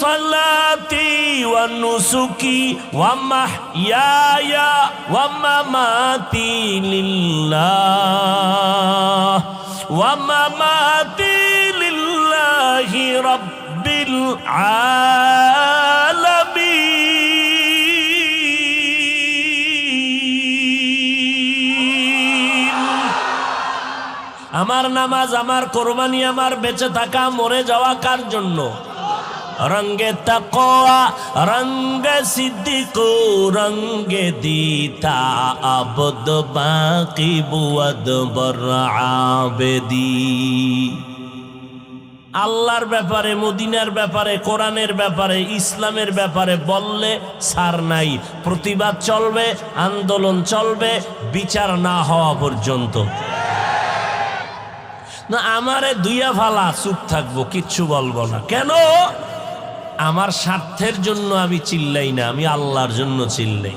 সালাতি ওয়া নুসুকি ওয়া মাহইয়ায়া ওয়া মামাতি লিল্লাহ ওয়া মামাতি লিল্লাহি রাব্বিল আলামিন। আমার নামাজ, আমার কোরবানি, আমার বেঁচে থাকা, মরে যাওয়া কার জন্য? রঙ্গে তাকওয়া, রঙ্গে সিদ্দিক, রঙ্গে দিতা আবদ বাকি বুয়াদ বর আবেদি। আল্লাহর ব্যাপারে, মদিনার ব্যাপারে, কোরআনের ব্যাপারে, ইসলামের ব্যাপারে বললে ছাড় নাই। প্রতিবাদ চলবে, আন্দোলন চলবে, বিচার না হওয়া পর্যন্ত। না আমারে দুইয়া ফালা, চুপ থাকবো, কিচ্ছু বলবো না। কেন? আমার স্বার্থের জন্য আমি চিল্লাই না, আমি আল্লাহর জন্য চিল্লাই।